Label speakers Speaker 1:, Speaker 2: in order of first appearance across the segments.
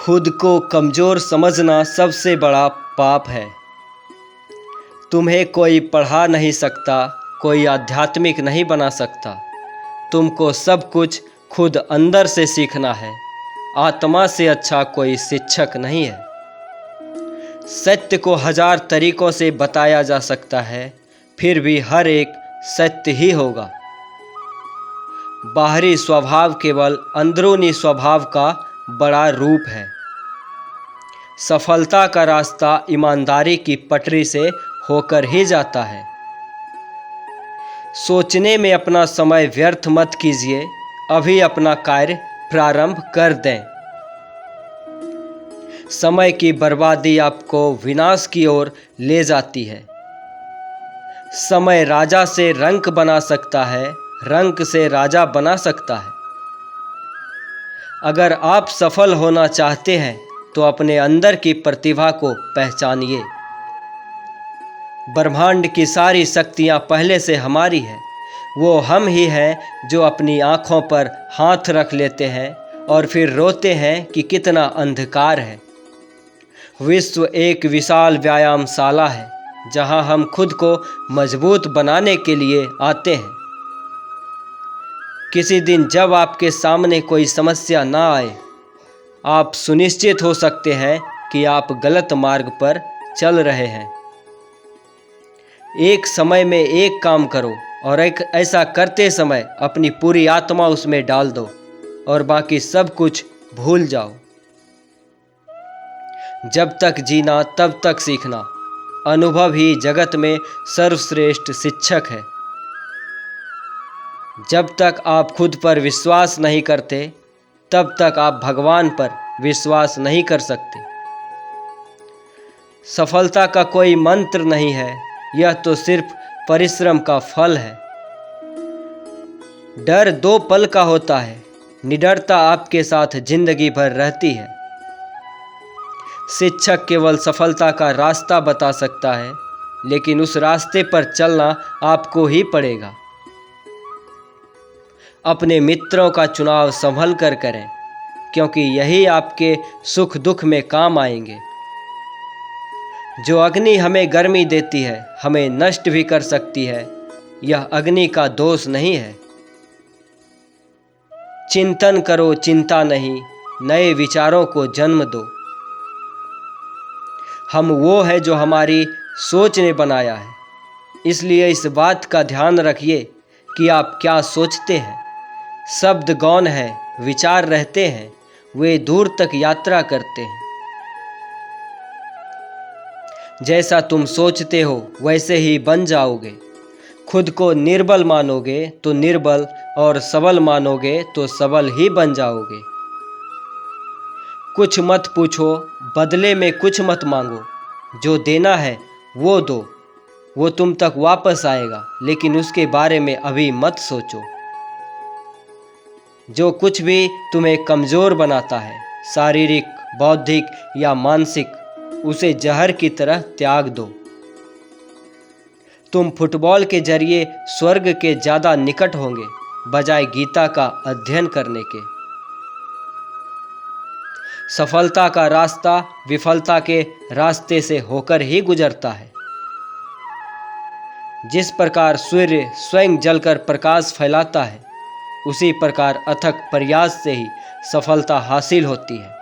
Speaker 1: खुद को कमज़ोर समझना सबसे बड़ा पाप है। तुम्हें कोई पढ़ा नहीं सकता, कोई आध्यात्मिक नहीं बना सकता। तुमको सब कुछ खुद अंदर से सीखना है। आत्मा से अच्छा कोई शिक्षक नहीं है। सत्य को 1000 तरीकों से बताया जा सकता है, फिर भी हर एक सत्य ही होगा। बाहरी स्वभाव केवल अंदरूनी स्वभाव का बड़ा रूप है। सफलता का रास्ता ईमानदारी की पटरी से होकर ही जाता है। सोचने में अपना समय व्यर्थ मत कीजिए, अभी अपना कार्य प्रारंभ कर दें। समय की बर्बादी आपको विनाश की ओर ले जाती है। समय राजा से रंक बना सकता है, रंक से राजा बना सकता है। अगर आप सफल होना चाहते हैं तो अपने अंदर की प्रतिभा को पहचानिए। ब्रह्मांड की सारी शक्तियां पहले से हमारी हैं। वो हम ही हैं जो अपनी आँखों पर हाथ रख लेते हैं और फिर रोते हैं कि कितना अंधकार है। विश्व एक विशाल व्यायामशाला है जहां हम खुद को मजबूत बनाने के लिए आते हैं। किसी दिन जब आपके सामने कोई समस्या ना आए, आप सुनिश्चित हो सकते हैं कि आप गलत मार्ग पर चल रहे हैं। एक समय में एक काम करो और ऐसा करते समय अपनी पूरी आत्मा उसमें डाल दो और बाकी सब कुछ भूल जाओ। जब तक जीना तब तक सीखना। अनुभव ही जगत में सर्वश्रेष्ठ शिक्षक है। जब तक आप खुद पर विश्वास नहीं करते, तब तक आप भगवान पर विश्वास नहीं कर सकते। सफलता का कोई मंत्र नहीं है, यह तो सिर्फ परिश्रम का फल है। डर 2 पल का होता है, निडरता आपके साथ जिंदगी भर रहती है। शिक्षक केवल सफलता का रास्ता बता सकता है, लेकिन उस रास्ते पर चलना आपको ही पड़ेगा। अपने मित्रों का चुनाव संभल कर करें, क्योंकि यही आपके सुख दुख में काम आएंगे। जो अग्नि हमें गर्मी देती है, हमें नष्ट भी कर सकती है। यह अग्नि का दोष नहीं है। चिंतन करो, चिंता नहीं, नए विचारों को जन्म दो। हम वो है जो हमारी सोच ने बनाया है, इसलिए इस बात का ध्यान रखिए कि आप क्या सोचते हैं। शब्द गौण है, विचार रहते हैं, वे दूर तक यात्रा करते हैं। जैसा तुम सोचते हो वैसे ही बन जाओगे। खुद को निर्बल मानोगे तो निर्बल, और सबल मानोगे तो सबल ही बन जाओगे। कुछ मत पूछो, बदले में कुछ मत मांगो। जो देना है वो दो, वो तुम तक वापस आएगा, लेकिन उसके बारे में अभी मत सोचो। जो कुछ भी तुम्हें कमज़ोर बनाता है, शारीरिक, बौद्धिक या मानसिक, उसे जहर की तरह त्याग दो। तुम फुटबॉल के जरिए स्वर्ग के ज़्यादा निकट होंगे, बजाय गीता का अध्ययन करने के। सफलता का रास्ता विफलता के रास्ते से होकर ही गुजरता है। जिस प्रकार सूर्य स्वयं जलकर प्रकाश फैलाता है, उसी प्रकार अथक प्रयास से ही सफलता हासिल होती है।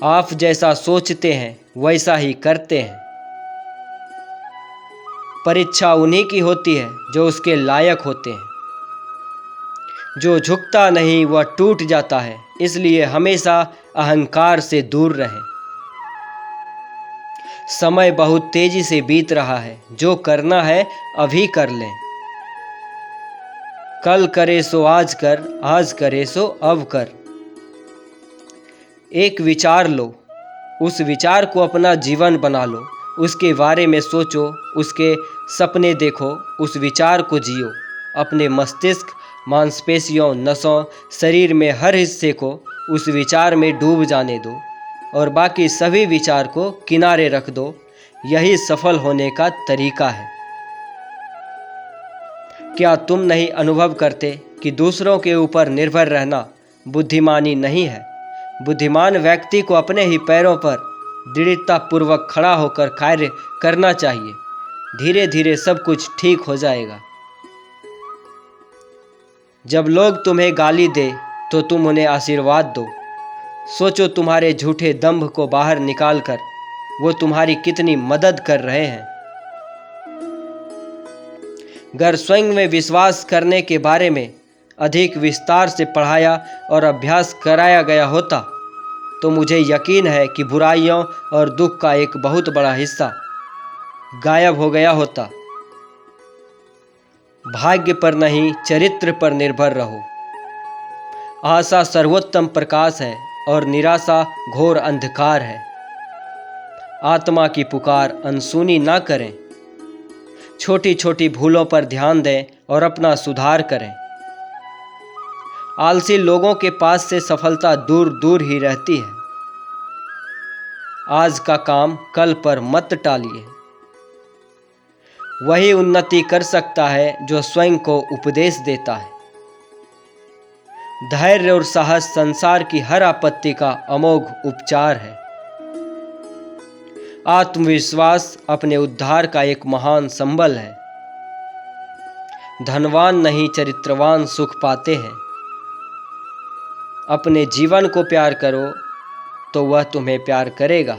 Speaker 1: आप जैसा सोचते हैं वैसा ही करते हैं। परीक्षा उन्हीं की होती है जो उसके लायक होते हैं। जो झुकता नहीं वह टूट जाता है, इसलिए हमेशा अहंकार से दूर रहें। समय बहुत तेजी से बीत रहा है, जो करना है अभी कर लें। कल करे सो आज कर, आज करे सो अब कर। एक विचार लो, उस विचार को अपना जीवन बना लो। उसके बारे में सोचो, उसके सपने देखो, उस विचार को जियो। अपने मस्तिष्क, मांसपेशियों, नसों, शरीर में हर हिस्से को उस विचार में डूब जाने दो और बाकी सभी विचार को किनारे रख दो। यही सफल होने का तरीका है। क्या तुम नहीं अनुभव करते कि दूसरों के ऊपर निर्भर रहना बुद्धिमानी नहीं है, बुद्धिमान व्यक्ति को अपने ही पैरों पर दृढ़तापूर्वक खड़ा होकर कार्य करना चाहिए। धीरे धीरे सब कुछ ठीक हो जाएगा। जब लोग तुम्हें गाली दे तो तुम उन्हें आशीर्वाद दो। सोचो तुम्हारे झूठे दंभ को बाहर निकालकर वो तुम्हारी कितनी मदद कर रहे हैं। अगर स्वयं में विश्वास करने के बारे में अधिक विस्तार से पढ़ाया और अभ्यास कराया गया होता तो मुझे यकीन है कि बुराइयों और दुख का एक बहुत बड़ा हिस्सा गायब हो गया होता। भाग्य पर नहीं, चरित्र पर निर्भर रहो। आशा सर्वोत्तम प्रकाश है और निराशा घोर अंधकार है। आत्मा की पुकार अनसुनी ना करें। छोटी छोटी भूलों पर ध्यान दें और अपना सुधार करें। आलसी लोगों के पास से सफलता दूर दूर ही रहती है। आज का काम कल पर मत टालिए। वही उन्नति कर सकता है जो स्वयं को उपदेश देता है। धैर्य और साहस संसार की हर आपत्ति का अमोघ उपचार है। आत्मविश्वास अपने उद्धार का एक महान संबल है। धनवान नहीं, चरित्रवान सुख पाते हैं। अपने जीवन को प्यार करो तो वह तुम्हें प्यार करेगा।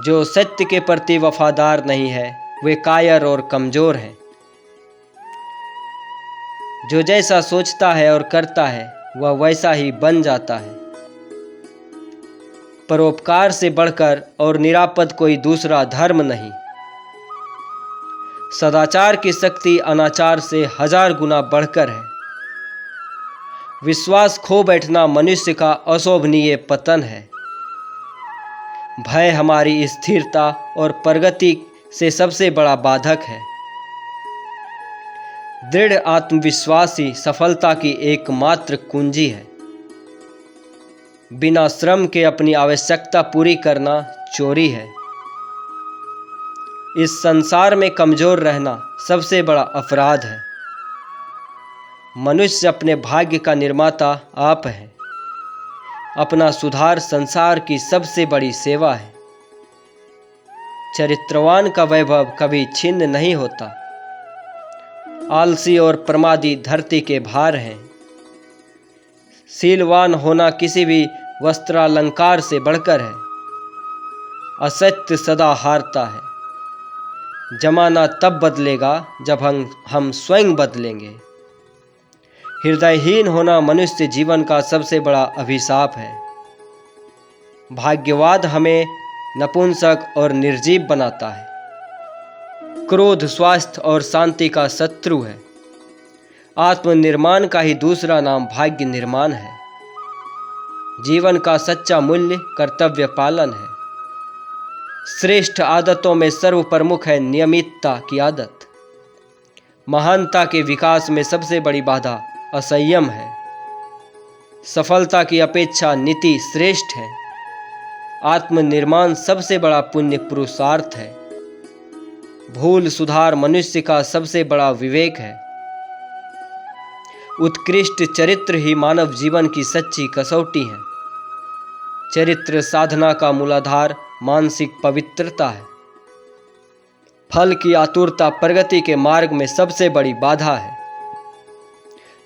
Speaker 1: जो सत्य के प्रति वफादार नहीं है वे कायर और कमजोर हैं। जो जैसा सोचता है और करता है वह वैसा ही बन जाता है। परोपकार से बढ़कर और निरापद कोई दूसरा धर्म नहीं। सदाचार की शक्ति अनाचार से 1000 गुना बढ़कर है। विश्वास खो बैठना मनुष्य का अशोभनीय पतन है। भय हमारी स्थिरता और प्रगति से सबसे बड़ा बाधक है। दृढ़ आत्मविश्वास ही सफलता की एकमात्र कुंजी है। बिना श्रम के अपनी आवश्यकता पूरी करना चोरी है। इस संसार में कमजोर रहना सबसे बड़ा अपराध है। मनुष्य अपने भाग्य का निर्माता आप है। अपना सुधार संसार की सबसे बड़ी सेवा है। चरित्रवान का वैभव कभी छिन्न नहीं होता। आलसी और प्रमादी धरती के भार हैं। शीलवान होना किसी भी वस्त्रालंकार से बढ़कर है। असत्य सदा हारता है। जमाना तब बदलेगा जब हम स्वयं बदलेंगे। हृदयहीन होना मनुष्य जीवन का सबसे बड़ा अभिशाप है। भाग्यवाद हमें नपुंसक और निर्जीव बनाता है। क्रोध स्वास्थ्य और शांति का शत्रु है। आत्मनिर्माण का ही दूसरा नाम भाग्य निर्माण है। जीवन का सच्चा मूल्य कर्तव्य पालन है। श्रेष्ठ आदतों में सर्वप्रमुख है नियमितता की आदत। महानता के विकास में सबसे बड़ी बाधा असंयम है। सफलता की अपेक्षा नीति श्रेष्ठ है। आत्मनिर्माण सबसे बड़ा पुण्य पुरुषार्थ है। भूल सुधार मनुष्य का सबसे बड़ा विवेक है। उत्कृष्ट चरित्र ही मानव जीवन की सच्ची कसौटी है। चरित्र साधना का मूलाधार मानसिक पवित्रता है। फल की आतुरता प्रगति के मार्ग में सबसे बड़ी बाधा है।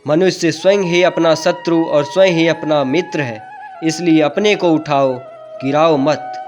Speaker 1: मनुष्य स्वयं ही अपना शत्रु और स्वयं ही अपना मित्र है। इसलिए अपने को उठाओ, गिराओ मत।